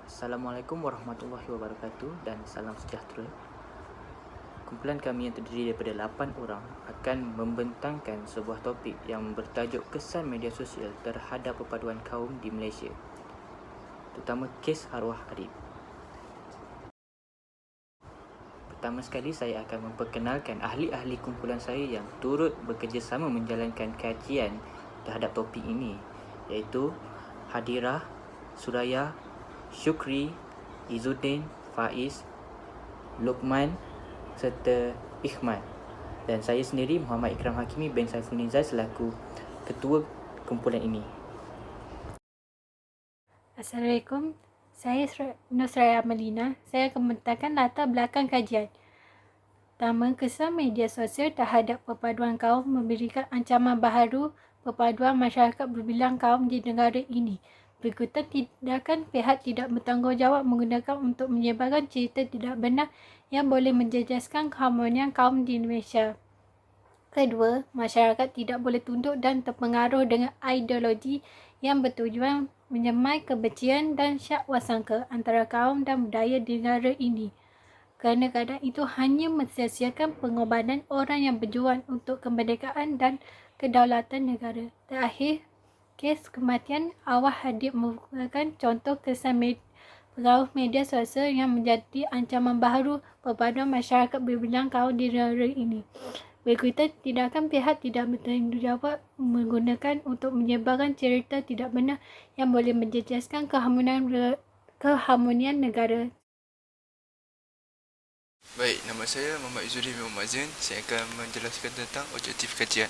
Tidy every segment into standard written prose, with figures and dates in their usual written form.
Assalamualaikum warahmatullahi wabarakatuh dan salam sejahtera. Kumpulan kami yang terdiri daripada 8 orang akan membentangkan sebuah topik yang bertajuk kesan media sosial terhadap perpaduan kaum di Malaysia, terutama kes arwah adib. Pertama sekali saya akan memperkenalkan ahli-ahli kumpulan saya yang turut bekerjasama menjalankan kajian terhadap topik ini, iaitu Hadirah, Suraya, Syukri, Izzuddin, Faiz, Luqman serta Ikhman, dan saya sendiri Muhammad Ikram Hakimi bin Saiful Nizar selaku ketua kumpulan ini. Assalamualaikum, saya Nusraya Melina. Saya akan membentangkan latar belakang kajian. Pertama, kesan media sosial terhadap perpaduan kaum memberikan ancaman baharu perpaduan masyarakat berbilang kaum di negara ini. Berikutan tindakan pihak tidak bertanggungjawab menggunakan untuk menyebarkan cerita tidak benar yang boleh menjejaskan keharmonian kaum di Malaysia. Kedua, masyarakat tidak boleh tunduk dan terpengaruh dengan ideologi yang bertujuan menyemai kebencian dan syak wasangka antara kaum dan budaya di negara ini. Kerana keadaan itu hanya mensia-siakan pengorbanan orang yang berjuang untuk kemerdekaan dan kedaulatan negara. Terakhir, kes kematian arwah adib merupakan contoh kesan pengaruh media sosial yang menjadi ancaman baharu perpaduan masyarakat berbilang kaum di negara ini. Berikutan tindakan pihak tidak bertanggungjawab menggunakan untuk menyebarkan cerita tidak benar yang boleh menjejaskan keharmonian negara. Baik, nama saya Muhammad Izzuddin bin Mazin. Saya akan menjelaskan tentang objektif kajian.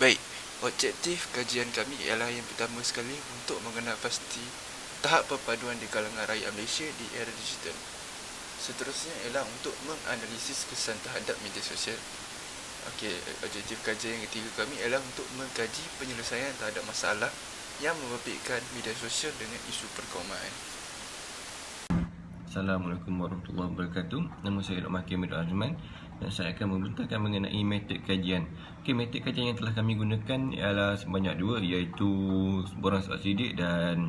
Baik, objektif kajian kami ialah yang pertama sekali untuk mengenal pasti tahap perpaduan di kalangan rakyat Malaysia di era digital. Seterusnya ialah untuk menganalisis kesan terhadap media sosial. Okey, objektif kajian yang ketiga kami ialah untuk mengkaji penyelesaian terhadap masalah yang membabitkan media sosial dengan isu perkauman. Assalamualaikum warahmatullahi wabarakatuh. Nama saya Dr. Mahki Amir Azman dan saya akan membentangkan mengenai metod kajian. Okey, metod kajian yang telah kami gunakan ialah sebanyak dua, iaitu borang soal sidik dan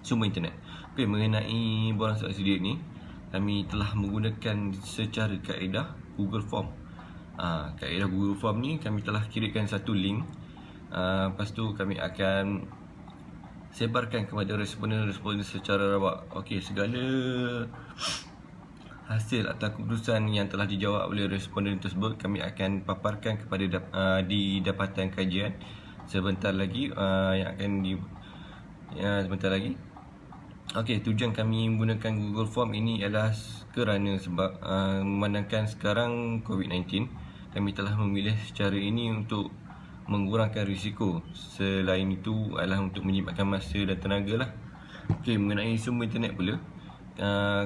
sumber internet. Okey, mengenai borang soal sidik ni, kami telah menggunakan secara kaedah Google Form. Kaedah Google Form ni kami telah kirimkan satu link. Lepas tu kami akan sebarkan kepada responden secara rawak. Okey, segala hasil atau keputusan yang telah dijawab oleh responden tersebut kami akan paparkan kepada di dapatan kajian sebentar lagi, yang akan sebentar lagi. Okey, tujuan kami menggunakan Google Form ini ialah kerana sebab memandangkan sekarang COVID-19, kami telah memilih cara ini untuk mengurangkan risiko. Selain itu adalah untuk menyempatkan masa dan tenaga lah. Okey, mengenai sumber internet pula,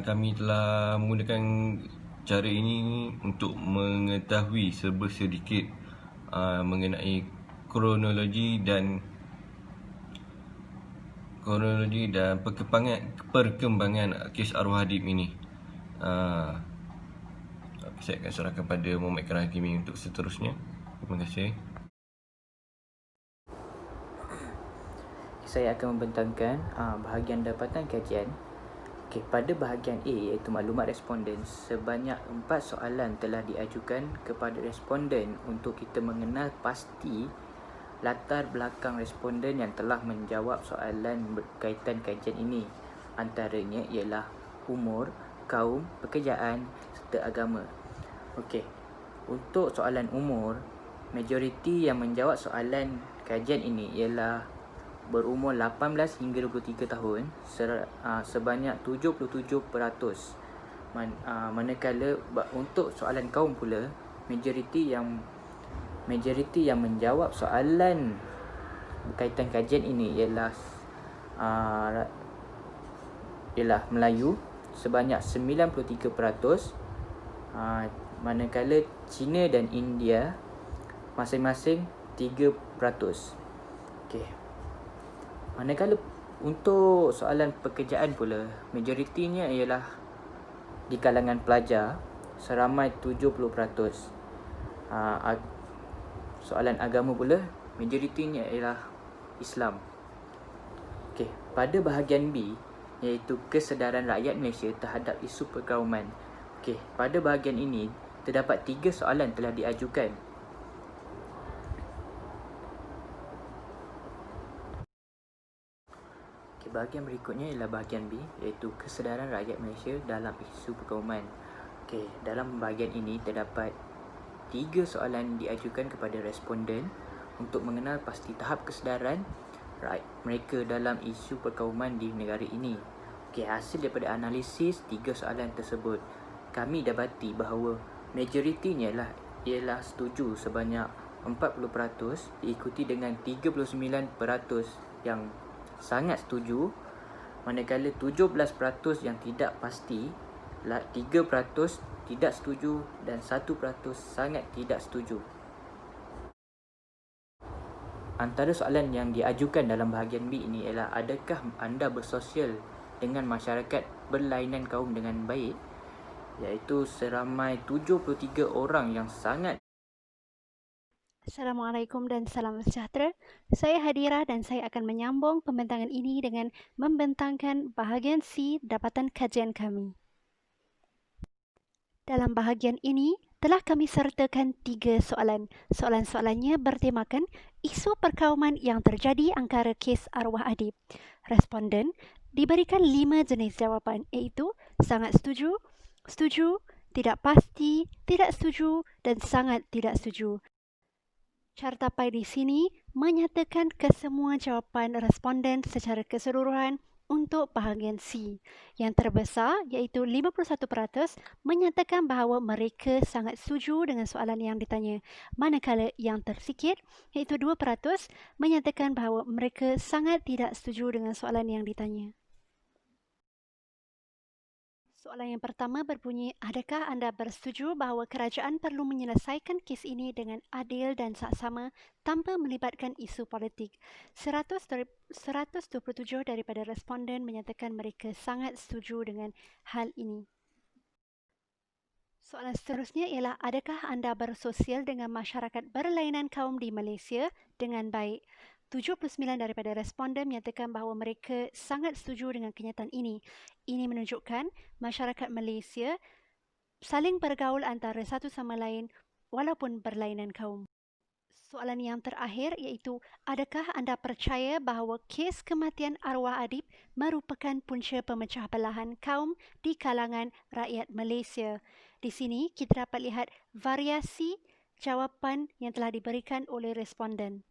kami telah menggunakan cara ini untuk mengetahui serba sedikit mengenai kronologi dan perkembangan kes arwah adib ini. Saya akan serahkan pada Muhammad Ikram Hakimi untuk seterusnya. Terima kasih. Saya akan membentangkan bahagian dapatan kajian. Okey, pada bahagian A iaitu maklumat responden, sebanyak 4 soalan telah diajukan kepada responden untuk kita mengenal pasti latar belakang responden yang telah menjawab soalan berkaitan kajian ini. Antaranya ialah umur, kaum, pekerjaan serta agama. Okey, untuk soalan umur, majoriti yang menjawab soalan kajian ini ialah berumur 18 hingga 23 tahun sebanyak 77%. Manakala untuk soalan kaum pula, majoriti yang menjawab soalan berkaitan kajian ini ialah Melayu sebanyak 93%, manakala Cina dan India masing-masing 3%. Okey. Manakala untuk soalan pekerjaan pula, majoritinya ialah di kalangan pelajar seramai 70%. Soalan agama pula, majoritinya ialah Islam. Okey, pada bahagian B iaitu kesedaran rakyat Malaysia terhadap isu perkauman. Okey, pada bahagian ini terdapat 3 soalan telah diajukan. Okey, bahagian berikutnya ialah bahagian B, iaitu kesedaran rakyat Malaysia dalam isu perkauman. Okey, dalam bahagian ini terdapat 3 soalan diajukan kepada responden untuk mengenal pasti tahap kesedaran mereka dalam isu perkauman di negara ini. Okey, hasil daripada analisis 3 soalan tersebut, kami dapati bahawa majoritinya ialah setuju sebanyak 40%, diikuti dengan 39% yang sangat setuju, manakala 17% yang tidak pasti, 3% tidak setuju dan 1% sangat tidak setuju. Antara soalan yang diajukan dalam bahagian B ini ialah, adakah anda bersosial dengan masyarakat berlainan kaum dengan baik? Iaitu seramai 73 orang yang sangat. Assalamualaikum dan salam sejahtera. Saya Hadira dan saya akan menyambung pembentangan ini dengan membentangkan bahagian C dapatan kajian kami. Dalam bahagian ini, telah kami sertakan 3 soalan. Soalan-soalannya bertemakan isu perkauman yang terjadi angkara kes arwah adib. Responden diberikan 5 jenis jawapan, iaitu sangat setuju, setuju, tidak pasti, tidak setuju dan sangat tidak setuju. Cartapai di sini menyatakan kesemua jawapan responden secara keseluruhan untuk bahagian C. Yang terbesar iaitu 51% menyatakan bahawa mereka sangat setuju dengan soalan yang ditanya. Manakala yang tersikit iaitu 2% menyatakan bahawa mereka sangat tidak setuju dengan soalan yang ditanya. Soalan yang pertama berbunyi, adakah anda bersetuju bahawa kerajaan perlu menyelesaikan kes ini dengan adil dan saksama tanpa melibatkan isu politik? 127 daripada responden menyatakan mereka sangat setuju dengan hal ini. Soalan seterusnya ialah, adakah anda bersosial dengan masyarakat berlainan kaum di Malaysia dengan baik? 79 daripada responden menyatakan bahawa mereka sangat setuju dengan kenyataan ini. Ini menunjukkan masyarakat Malaysia saling bergaul antara satu sama lain walaupun berlainan kaum. Soalan yang terakhir iaitu, adakah anda percaya bahawa kes kematian arwah adib merupakan punca pemecah belahan kaum di kalangan rakyat Malaysia? Di sini kita dapat lihat variasi jawapan yang telah diberikan oleh responden.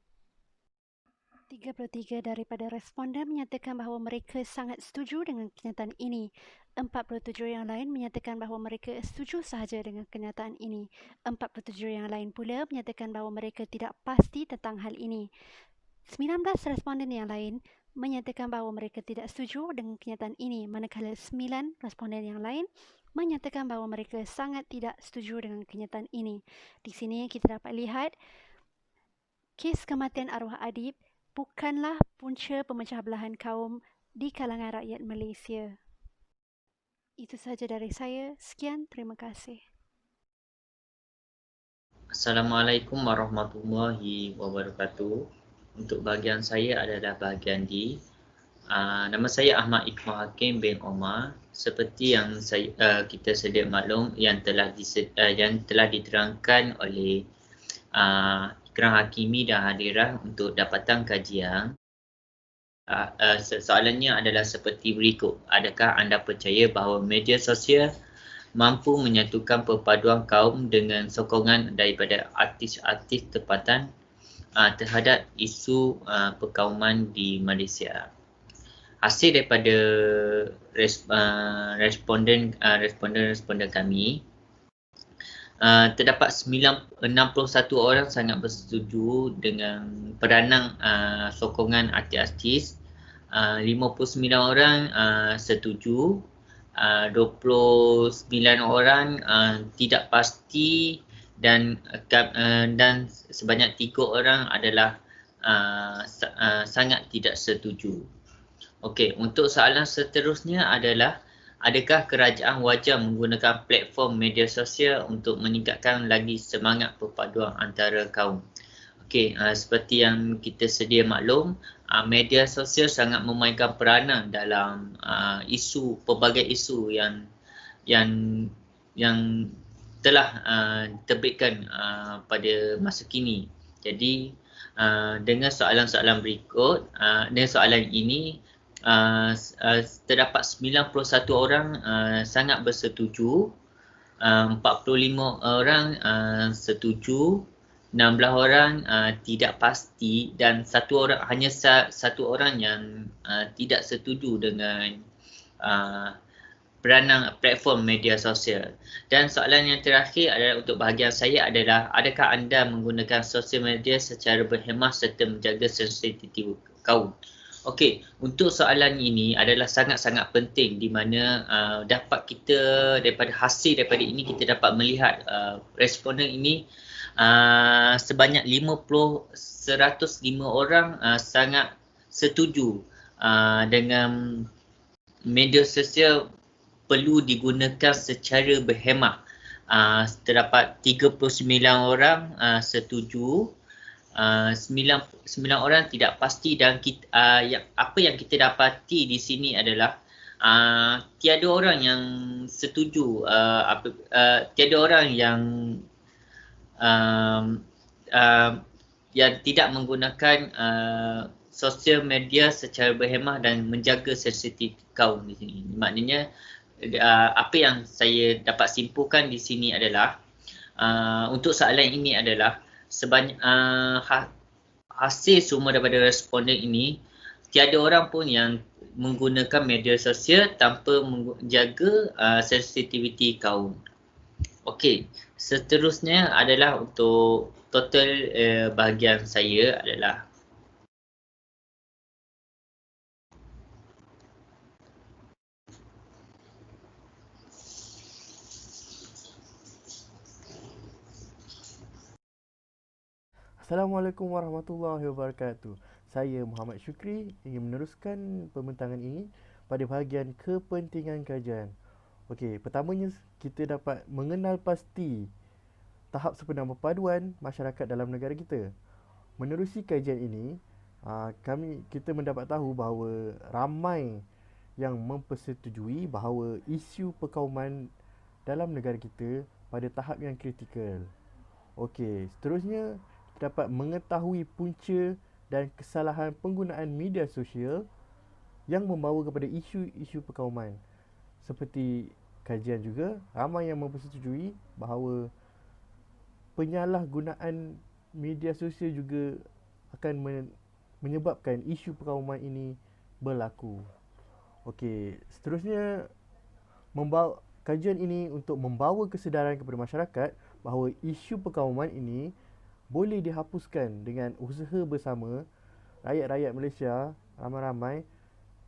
33 daripada responden menyatakan bahawa mereka sangat setuju dengan kenyataan ini. 47 yang lain menyatakan bahawa mereka setuju sahaja dengan kenyataan ini. 47 yang lain pula menyatakan bahawa mereka tidak pasti tentang hal ini. 19 responden yang lain menyatakan bahawa mereka tidak setuju dengan kenyataan ini, manakala 9 responden yang lain menyatakan bahawa mereka sangat tidak setuju dengan kenyataan ini. Di sini kita dapat lihat kes kematian arwah adib bukanlah punca pemecah belahan kaum di kalangan rakyat Malaysia. Itu sahaja dari saya. Sekian, terima kasih. Assalamualaikum warahmatullahi wabarakatuh. Untuk bahagian saya adalah bahagian D. Nama saya Ahmad Iqmal Hakim bin Omar. Seperti yang kita sedia maklum yang telah diterangkan oleh Ikram Hakimi dan Hadirah untuk dapatan kajian. Soalannya adalah seperti berikut. Adakah anda percaya bahawa media sosial mampu menyatukan perpaduan kaum dengan sokongan daripada artis-artis tempatan terhadap isu perkauman di Malaysia? Hasil daripada responden kami, terdapat 61 orang sangat bersetuju dengan peranan sokongan artis-artis, 59 orang setuju, 29 orang tidak pasti dan sebanyak 3 orang adalah sangat tidak setuju. Okey, untuk soalan seterusnya adalah, adakah kerajaan wajar menggunakan platform media sosial untuk meningkatkan lagi semangat perpaduan antara kaum? Okey, seperti yang kita sedia maklum, media sosial sangat memainkan peranan dalam pelbagai isu yang yang telah diterbitkan pada masa kini. Jadi dengan soalan-soalan berikut, dengan soalan ini terdapat 91 orang sangat bersetuju, 45 orang setuju, 16 orang tidak pasti dan hanya satu orang yang tidak setuju dengan peranan platform media sosial. Dan soalan yang terakhir adalah untuk bahagian saya adalah, adakah anda menggunakan sosial media secara berhemah serta menjaga sensitiviti kaum? Okey, untuk soalan ini adalah sangat-sangat penting di mana dapat kita hasil daripada ini kita dapat melihat responden ini sebanyak 105 orang sangat setuju dengan media sosial perlu digunakan secara berhemah. Terdapat 39 orang setuju, 9 orang tidak pasti dan apa yang kita dapati di sini adalah tiada orang yang setuju, tiada orang yang tidak menggunakan sosial media secara berhemah dan menjaga sensitiviti kaum di sini. Maknanya apa yang saya dapat simpulkan di sini adalah untuk soalan ini adalah sebanyak hasil semua daripada responden ini, tiada orang pun yang menggunakan media sosial tanpa menjaga sensitiviti kaum. Okey, seterusnya adalah untuk total bahagian saya adalah Assalamualaikum warahmatullahi wabarakatuh. Saya Muhammad Syukri ingin meneruskan pembentangan ini pada bahagian kepentingan kajian. Okey, pertamanya kita dapat mengenal pasti tahap sempena perpaduan masyarakat dalam negara kita. Menerusi kajian ini, kita mendapat tahu bahawa ramai yang mempersetujui bahawa isu perkauman dalam negara kita pada tahap yang kritikal. Okey, seterusnya dapat mengetahui punca dan kesalahan penggunaan media sosial yang membawa kepada isu-isu perkauman. Seperti kajian juga, ramai yang mempersetujui bahawa penyalahgunaan media sosial juga akan menyebabkan isu perkauman ini berlaku. Okey, seterusnya kajian ini untuk membawa kesedaran kepada masyarakat bahawa isu perkauman ini boleh dihapuskan dengan usaha bersama rakyat-rakyat Malaysia ramai-ramai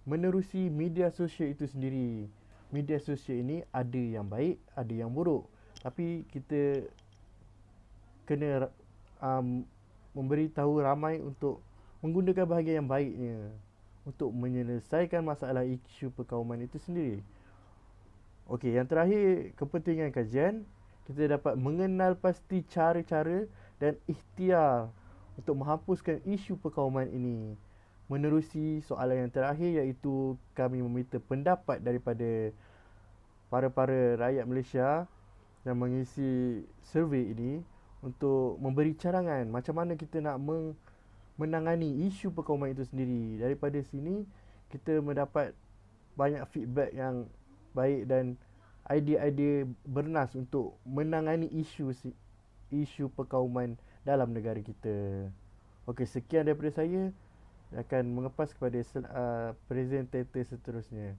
menerusi media sosial itu sendiri. Media sosial ini ada yang baik, ada yang buruk. Tapi kita kena memberitahu ramai untuk menggunakan bahagian yang baiknya untuk menyelesaikan masalah isu perkauman itu sendiri. Okey, yang terakhir, kepentingan kajian, kita dapat mengenal pasti cara-cara dan ikhtiar untuk menghapuskan isu perkauman ini. Menerusi soalan yang terakhir, iaitu kami meminta pendapat daripada para rakyat Malaysia yang mengisi survey ini untuk memberi carangan macam mana kita nak menangani isu perkauman itu sendiri. Daripada sini kita mendapat banyak feedback yang baik dan idea-idea bernas untuk menangani isu perkauman dalam negara kita. Okey, sekian daripada saya. Akan mengepas kepada presentator seterusnya.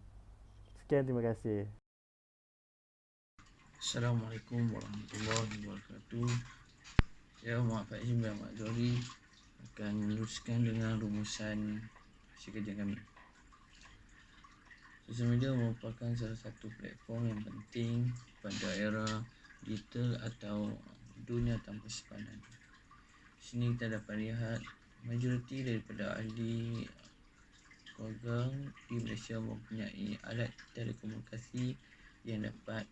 Sekian, terima kasih. Assalamualaikum warahmatullahi wabarakatuh. Saya Muhammad Faiz bin Ahmad Zori akan meneruskan dengan rumusan hasil kajian kami. Sosial media merupakan salah satu platform yang penting pada era digital atau dunia tanpa sepadan. Di sini kita dapat lihat majoriti daripada ahli program di Malaysia mempunyai alat telekomunikasi yang dapat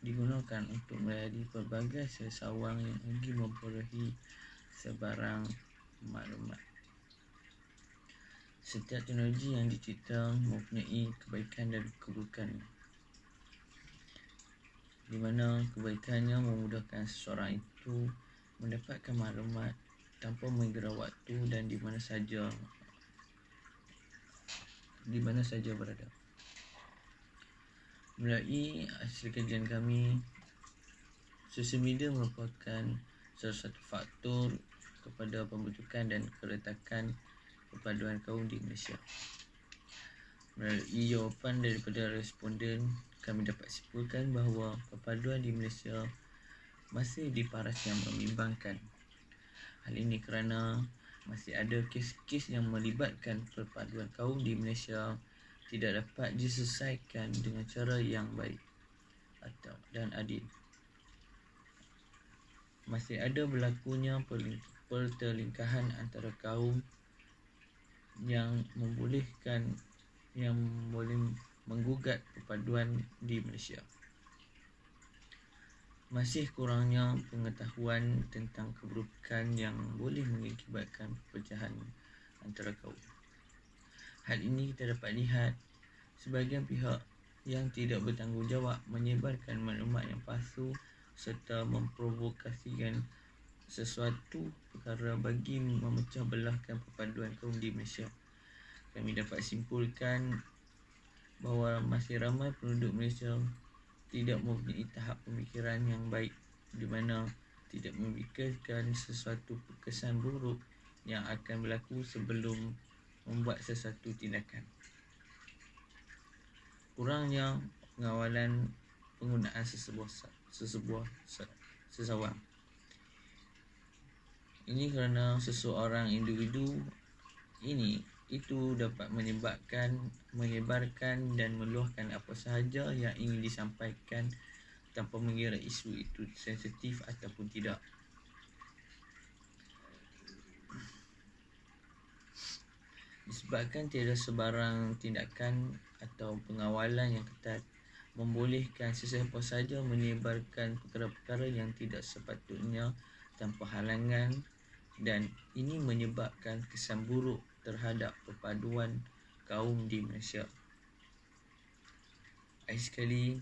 digunakan untuk melayani pelbagai sesawang yang ingin memperolehi sebarang maklumat. Setiap teknologi yang dicipta mempunyai kebaikan dan keburukannya, di mana kebaikannya memudahkan seseorang itu mendapatkan maklumat tanpa mengira waktu dan di mana saja berada. Melalui hasil kajian kami, sosial media merupakan salah satu faktor kepada pembentukan dan keretakan perpaduan kaum di Malaysia. Melalui jawapan daripada responden, kami dapat simpulkan bahawa perpaduan di Malaysia masih di paras yang membimbangkan. Hal ini kerana masih ada kes-kes yang melibatkan perpaduan kaum di Malaysia tidak dapat diselesaikan dengan cara yang baik dan adil. Masih ada berlakunya pertelingkahan antara kaum yang boleh menggugat perpaduan di Malaysia. Masih kurangnya pengetahuan tentang keburukan yang boleh mengakibatkan perpecahan antara kaum. Hal ini kita dapat lihat sebahagian pihak yang tidak bertanggungjawab menyebarkan maklumat yang palsu serta memprovokasikan sesuatu perkara bagi memecah belahkan perpaduan kaum di Malaysia. Kami dapat simpulkan bahawa masih ramai penduduk Malaysia tidak mempunyai tahap pemikiran yang baik, di mana tidak memikirkan sesuatu kesan buruk yang akan berlaku sebelum membuat sesuatu tindakan. Kurangnya pengawalan penggunaan sesawang. Ini kerana seseorang individu itu dapat menyebarkan dan meluahkan apa sahaja yang ingin disampaikan tanpa mengira isu itu sensitif ataupun tidak. Disebabkan tiada sebarang tindakan atau pengawalan yang ketat, membolehkan sesiapa saja menyebarkan perkara-perkara yang tidak sepatutnya tanpa halangan, dan ini menyebabkan kesan buruk terhadap perpaduan kaum di Malaysia. Akhir sekali,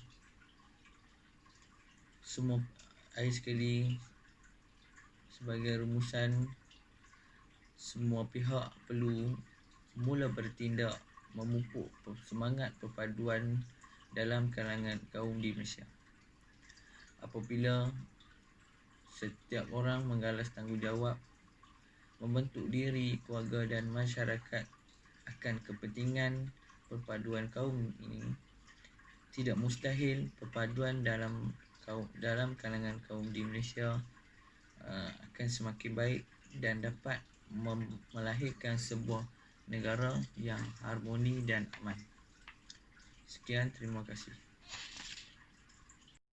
sebagai rumusan, semua pihak perlu mula bertindak memupuk semangat perpaduan dalam kalangan kaum di Malaysia. Apabila setiap orang menggalas tanggungjawab, membentuk diri, keluarga dan masyarakat akan kepentingan perpaduan kaum ini, tidak mustahil perpaduan dalam kalangan kaum di Malaysia akan semakin baik dan dapat melahirkan sebuah negara yang harmoni dan aman. Sekian, terima kasih.